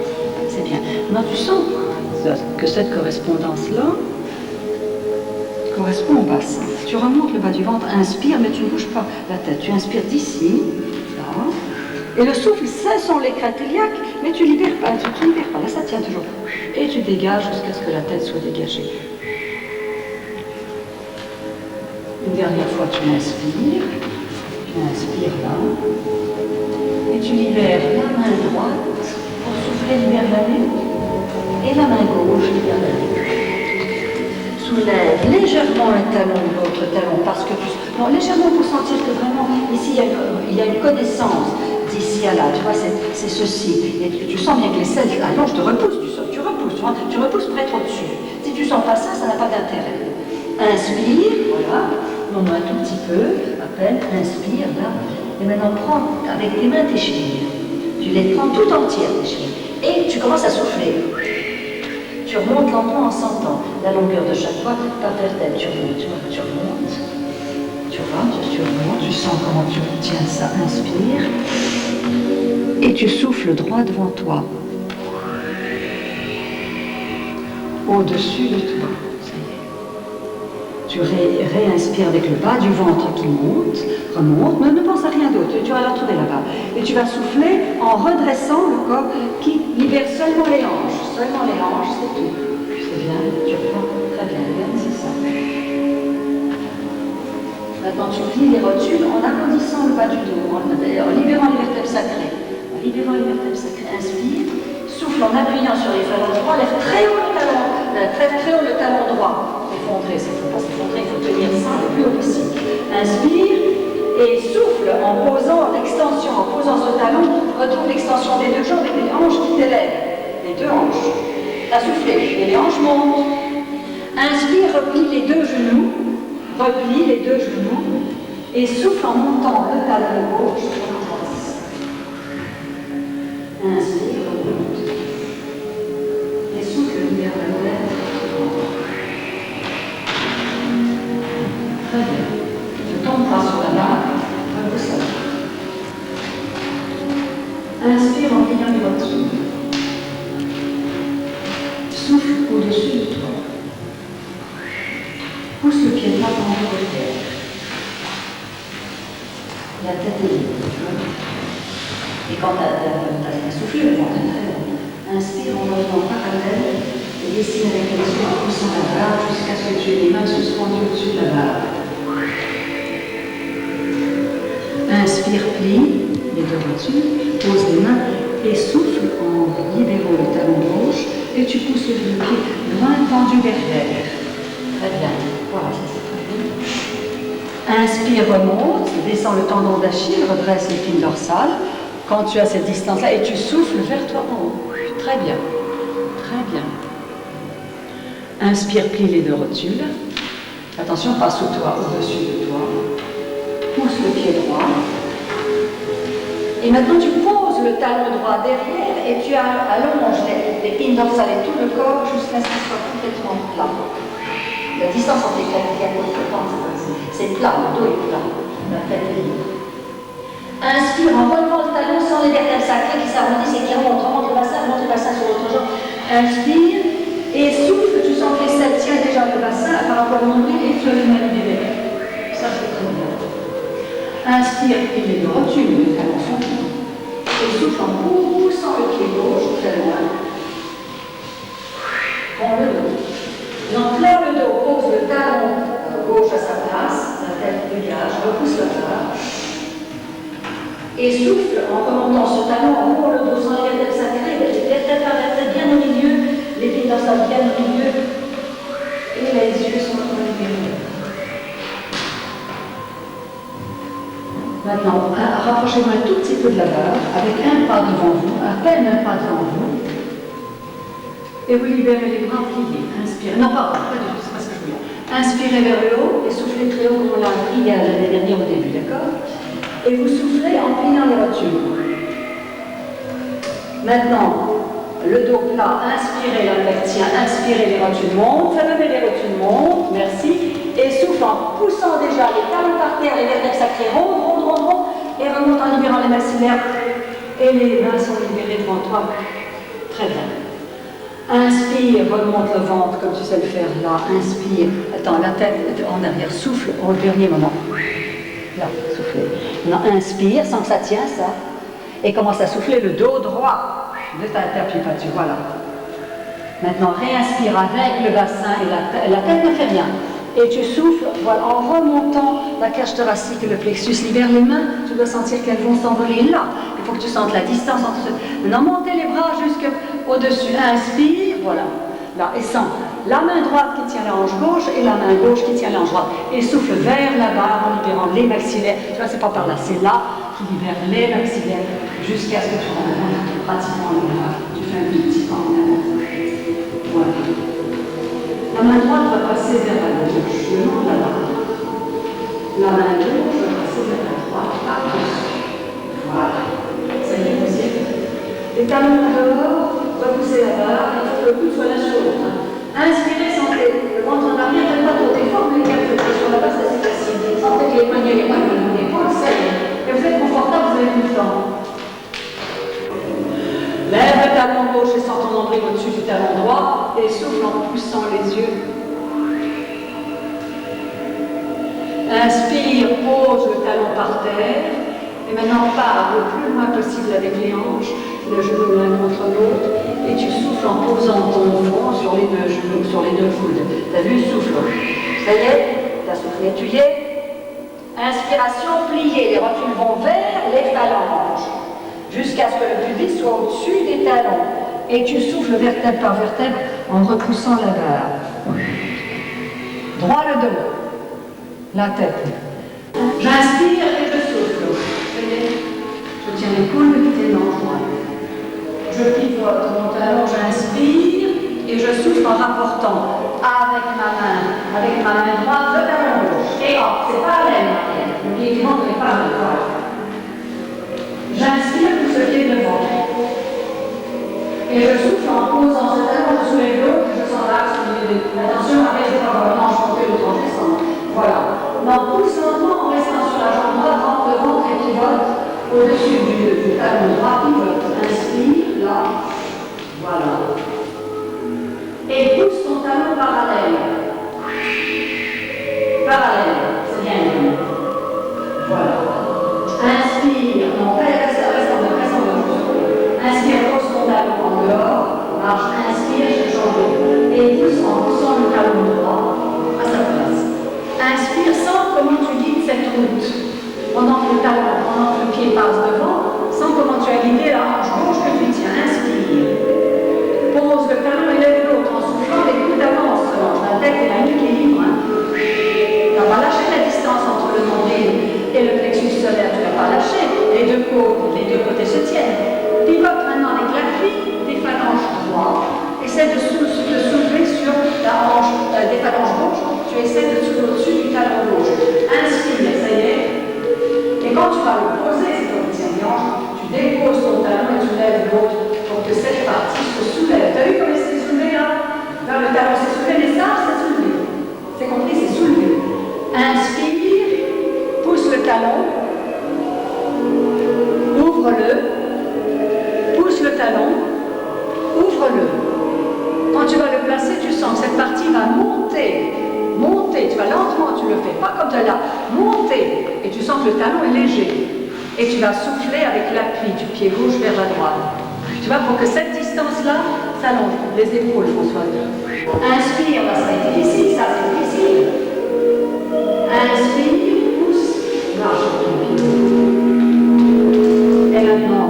C'est bien. Maintenant, tu sens que cette correspondance-là correspond au bassin. Tu remontes le bas du ventre, inspire, mais tu ne bouges pas la tête. Tu inspires d'ici, là. Et le souffle, ce sont les crêtes-iliaques, mais tu libères pas, là ça tient toujours. Et tu dégages jusqu'à ce que la tête soit dégagée. Une dernière fois, tu inspires là, et tu libères la main droite, pour souffler, libère la nuque, et la main gauche, libère la nuque. Soulève légèrement légèrement le talon de l'autre talon, parce que non, légèrement pour sentir que vraiment, ici, il y a une connaissance d'ici à là, tu vois, c'est ceci. Et tu sens bien que les selles allongent, je te repousse du sol, tu repousses près trop dessus. Si tu sens pas ça, ça n'a pas d'intérêt. Inspire, voilà, non, un tout petit peu, à peine, inspire, là. Et maintenant, prends avec tes mains tes chevilles. Tu les prends tout entières, tes chevilles. Et tu commences à souffler. Tu remontes lentement en sentant la longueur de chaque fois, par vertèbre. Tu remontes, tu remontes. Tu remontes, tu sens comment tu tiens ça. Inspire. Et tu souffles droit devant toi. Au-dessus de toi. Tu réinspires avec le bas du ventre qui monte, remonte, mais ne pense à rien d'autre, tu vas la retrouver là-bas. Et tu vas souffler en redressant le corps qui libère seulement les hanches, c'est tout. C'est bien, tu reprends très bien, regarde, c'est ça. Maintenant tu plies les rotules en arrondissant le bas du dos, en libérant les vertèbres sacrées. Inspire, souffle en appuyant sur les talons droits, lève très haut le talon droit. S'effondrer, il faut tenir ça le plus haut possible. Inspire et souffle en posant l'extension, en posant ce talon, retrouve l'extension des deux jambes et les hanches qui t'élèvent, les deux hanches. T'as soufflé et les hanches montent. Inspire, replie les deux genoux, et souffle en montant le talon gauche sur la droite. Inspire, remonte. Et souffle, libère la tête. Très bien. Ne tombe pas sur la barre, repousse la barre. Inspire en pliant les rotules. Souffle au-dessus de toi. Pousse le pied droit en haut de terre. La tête est libre. Et quand tu as soufflé, le ventre est très long. Inspire en revenant parallèle et dessine avec les yeux en poussant la barre jusqu'à ce que tu aies les mains suspendues au-dessus de la barre. Inspire, plie les deux rotules, pose les mains et souffle en libérant le talon gauche et tu pousses le pied loin tendu derrière. Très bien. Voilà, ça c'est très bien. Inspire, remonte, descends le tendon d'Achille, redresse l'épine dorsale. Quand tu as cette distance-là et tu souffles vers toi en haut. Très bien. Très bien. Inspire, plie les deux rotules. Attention, pas sous toi, au-dessus de toi. Pousse le pied droit. Et maintenant, tu poses le talon droit derrière et tu allonges l'épine dorsale et tout le corps jusqu'à ce qu'il soit complètement plat. La distance entre les clavicules, c'est plat, le dos est plat. La tête est libre. Inspire en relevant le talon sans les vertèbres sacrées qui s'arrondissent et qui remontent le bassin sur l'autre jambe. Inspire et souffle, tu sens que les selles tiennent déjà le bassin par rapport au nombril et tu as les mains libérées. Ça c'est très bien. Inspire, plie les deux rotules, les talons sont libres. Et souffle en poussant le pied gauche très loin. Prends le dos. Donc là le dos, pose le talon gauche à sa place, la tête dégage, repousse la barre. Et souffle en remontant ce talon en haut, le dos sans les vertèbres sacrées, les vertèbres par vertèbres bien au milieu, l'épine dorsale bien au milieu, et les yeux sont libérés. Maintenant, rapprochez-vous un tout petit peu de la barre, avec un pas devant vous, à peine un pas devant vous, et vous libérez les bras pliés. Inspirez, non pas du tout, c'est pas ce que je voulais. Inspirez vers le haut et soufflez très haut comme on l'a appris l'année dernière au début, d'accord? Et vous soufflez en pliant les rotules. Maintenant, le dos plat, inspirez la tête tient, inspirez les rotules montent, levez les rotules montent, merci, et souffle en poussant déjà les talons par terre, les vertèbres sacrées rondent, et remonte en libérant les maxillaires, et les mains sont libérées devant toi. Très bien. Inspire, remonte le ventre comme tu sais le faire là, inspire, attends, la tête en arrière, souffle au dernier moment. Là, soufflez. Maintenant, inspire sans que ça tienne, ça. Et commence à souffler le dos droit. Ne t'interplie pas, tu vois là. Maintenant, réinspire avec le bassin et la tête ne fait rien. Et tu souffles, voilà, en remontant la cage thoracique et le plexus. Libère les mains, tu dois sentir qu'elles vont s'envoler là. Il faut que tu sentes la distance entre eux. Maintenant, montez les bras jusqu'au-dessus. Inspire, voilà. Là, et sens La main droite qui tient la hanche gauche et la main gauche qui tient la hanche droite. Et souffle vers la barre en libérant les maxillaires. Tu vois, c'est pas par là, c'est là qui libère les maxillaires jusqu'à ce que tu rencontres pratiquement le bras. Tu fais un petit pas en avant. Voilà. La main droite va passer vers la gauche, le long de la barre. La main gauche va passer vers la droite, par-dessus. Voilà. Ça y est, vous y êtes. Les talons dehors, repousser la barre, et que le coude soit l'un sur l'autre. Inspirez, sentez le ventre en arrière, faites pas trop d'efforts, mais les quatre sur la base, c'est assez facile. Sentez que les poignets, les épaules, ça y est. Et vous êtes confortable, vous avez tout le temps. Lève le talon gauche et sens ton nombril au-dessus du talon droit, et souffle en poussant les yeux. Inspire, pose le talon par terre. Et maintenant, pars le plus loin possible avec les hanches, le genou l'un contre l'autre, et tu souffles en posant ton front sur les deux genoux, sur les deux coudes. T'as vu, souffle. Ça y est, t'as soufflé, tu y es. Inspiration, pliée, les rotules vont vers les phalanges, jusqu'à ce que le pubis soit au-dessus des talons. Et tu souffles vertèbre par vertèbre en repoussant la barre. Droit le dos, la tête. J'inspire et je souffle. Je tiens les coudes de tes mains droites. Je pivote mon talon, j'inspire et je souffle en rapportant avec ma main droite, le talon gauche. Et hop, c'est parallèle. Le pied qui monte n'est pas le droit. J'inspire pour ce pied devant. Et je souffle en posant ce talon, je soulève l'autre, je sens l'axe au milieu des. Attention, après, je ne vais pas voir l'ange monter l'autre en descendant. Voilà. On pousse lentement en restant sur la jambe droite, rentre le ventre et pivote. Au-dessus du talon droit, pivote. Inspire, là. Voilà. Et pousse ton talon parallèle. Parallèle. C'est bien. Voilà. Inspire. Non, reste en dehors. Inspire, pose ton talon en dehors. Marche, inspire, je change. Et pousse en poussant le talon droit à sa place. Inspire, sens comment tu guides cette route. Pendant que le pied passe devant, sens comment tu as guidé la hanche gauche que tu tiens. Inspire. Pose le talon et lève l'autre en soufflant, les coudes avancent. La tête et la nuque est libre. Tu n'as pas lâché la distance entre le nombril et le plexus solaire. Tu n'as pas lâché. Les deux côtés se tiennent. Pivote maintenant avec l'appui des phalanges droites. Essaie de soulever sur la hanche des phalanges gauches. Tu essaies de soulever au-dessus du talon gauche. Inspire, ça y est. Et quand tu vas le poser, c'est comme une hanche, tu déposes ton talon et tu lèves l'autre pour que cette partie se soulève. Tu as vu comme c'est soulevé là? Là, le talon s'est soulevé, les armes s'est soulevé. C'est compris, c'est soulevé. Inspire, pousse le talon, ouvre-le, pousse le talon, ouvre-le. Quand tu vas le placer, tu sens que cette partie va monter. Monter, tu vas lentement, tu le fais pas comme de là, monter, et tu sens que le talon est léger, et tu vas souffler avec l'appui du pied gauche vers la droite. Tu vois, pour que cette distance-là s'allonge, les épaules, François. Inspire, là, ça a été difficile, ça, c'est difficile. Inspire, pousse, marche sur ton pied. Et maintenant,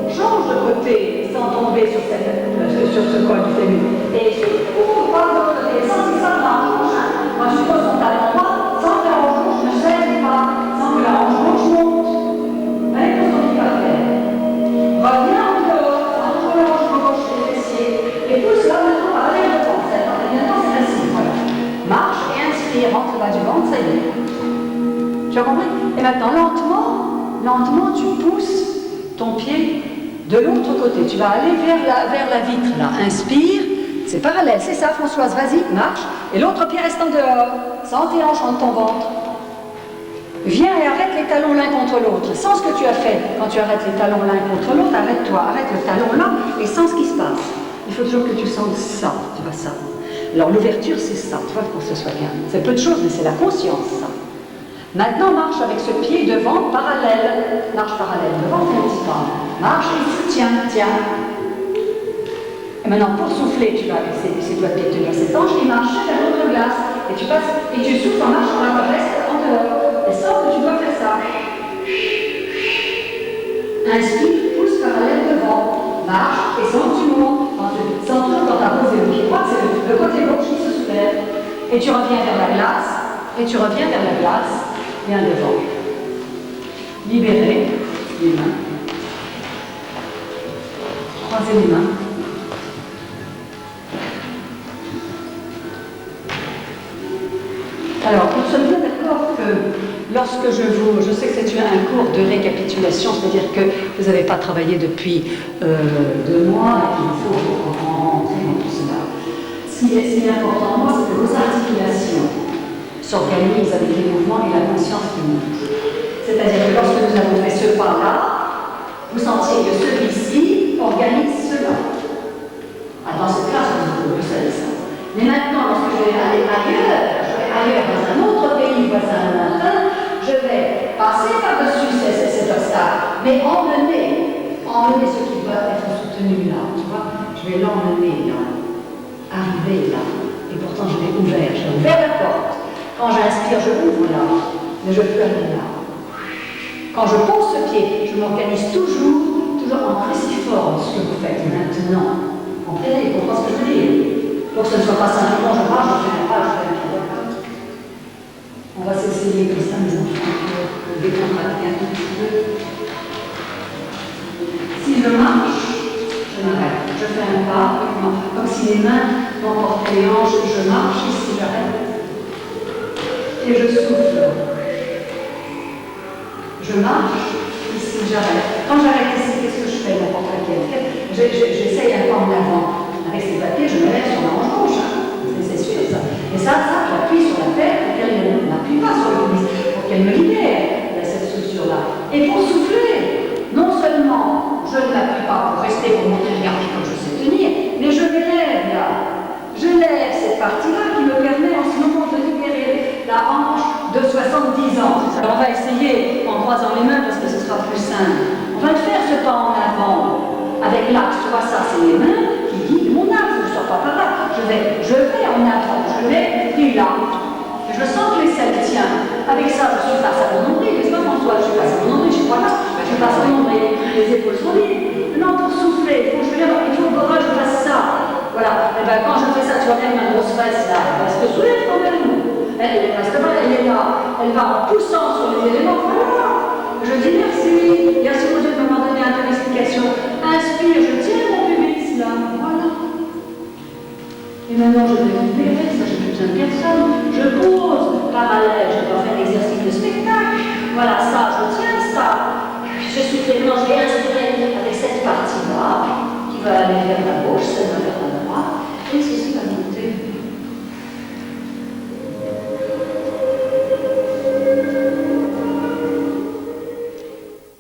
change de côté sans tomber sur ce col du féminin. Et ouvre pas de l'autre côté, sans que ça marche. Moi, je pose mon talon droit, sans que la hanche gauche ne cède pas, sans que la hanche gauche monte. Allez, pose ton pied par terre. Reviens en dehors, entre la hanche gauche et les fessiers, et pousse là maintenant par derrière le ventre. Maintenant, c'est facile. Voilà. Marche et inspire, rentre là du ventre, ça y est. Tu as compris? Et maintenant, lentement, tu pousses ton pied de l'autre côté. Tu vas aller vers la vitre, là. Inspire. C'est parallèle, c'est ça Françoise, vas-y, marche. Et l'autre pied reste en dehors, sans tes hanches entre ton ventre. Viens et arrête les talons l'un contre l'autre. Sens ce que tu as fait quand tu arrêtes les talons l'un contre l'autre, arrête-toi, arrête le talon là et sens ce qui se passe. Il faut toujours que tu sentes ça, tu vois ça. Alors l'ouverture c'est ça, tu vois, pour que ce soit bien. C'est peu de choses, mais c'est la conscience, ça. Maintenant marche avec ce pied devant, parallèle. Marche parallèle, devant, fais un petit pas. Marche et tiens. Et maintenant, pour souffler, tu vas avec ces doigts de pied tenir cette hanche et marcher vers l'autre glace. Et tu passes, et tu souffles en marchant là, reste en dehors. Et sens que tu dois faire ça. Inspire, pousse parallèle devant. Marche et sens que tu montes. Sens toujours quand tu as posé le pied droit, c'est le côté gauche. Et tu reviens vers la glace, et tu reviens vers la glace, bien devant. Libérez les mains. Croisez les mains. Alors, nous sommes bien d'accord que lorsque je sais que c'est un cours de récapitulation, c'est-à-dire que vous n'avez pas travaillé depuis 2 mois et qu'il faut rentrer dans tout cela. Ce qui est important, moi, c'est que vos articulations s'organisent avec les mouvements et la conscience qui monte. C'est-à-dire que lorsque nous avons fait ce pas-là, vous sentiez que celui-ci organise cela. Dans cette classe, vous savez ça. Mais maintenant, lorsque je vais aller ailleurs, dans un autre pays voisin lointain, je vais passer par-dessus cet obstacle, mais emmener ce qui doit être soutenu là, tu vois. Je vais l'emmener là, arriver là, et pourtant je l'ai ouvert, j'ai ouvert la porte. Quand j'inspire, je ouvre là, mais je peux aller là. Quand je pose ce pied, je m'organise toujours en cruciforme, ce que vous faites maintenant. Comprenez, vous comprenez ce que je veux dire? Pour que ce ne soit pas simplement je marche, je fais un pas, je fais un pied. On va s'essayer comme ça, mes enfants, pour décontracter un tout petit peu. Si je marche, je m'arrête. Je fais un pas, comme si les mains m'emportent les hanches, je marche, ici j'arrête. Et je souffle. Je marche, ici j'arrête. Quand j'arrête ici, qu'est-ce que je fais n'importe laquelle? J'essaye un pas en avant. Avec ces papiers, je me lève sur la hanche gauche. C'est sûr ça. Et ça, j'appuie sur la tête pour qu'elle n'appuie pas sur le cuisse, pour qu'elle me libère de cette structure-là. Et pour souffler, non seulement je ne l'appuie pas pour rester, pour montrer, regarder comme je sais tenir, mais je m'élève là. Je lève cette partie-là qui me permet en ce moment de libérer la hanche de 70 ans. Alors on va essayer en croisant les mains parce que ce sera plus simple. On va faire ce pas en avant avec l'axe. Tu vois, ça, c'est les mains qui guident mon axe. Je ne sors pas par là. Je vais en avant. Je vais là. Je sens que l'aisselle tient. Avec ça, je suis face à mon nombril. N'est-ce pas, François? Je suis face à mon nombril. Je suis pas là. Je suis face à mon nombril. Les épaules sont libres. Maintenant, pour souffler, il faut que je fasse ça. Voilà. Et bien, quand je fais ça, tu vois bien que ma grosse fesse là, elle reste soulève quand même. Elle reste là, elle est là. Elle va en poussant sur les éléments. Voilà. Je dis merci. Merci mon Dieu de m'avoir donné un peu d'explication. Inspire, je tire.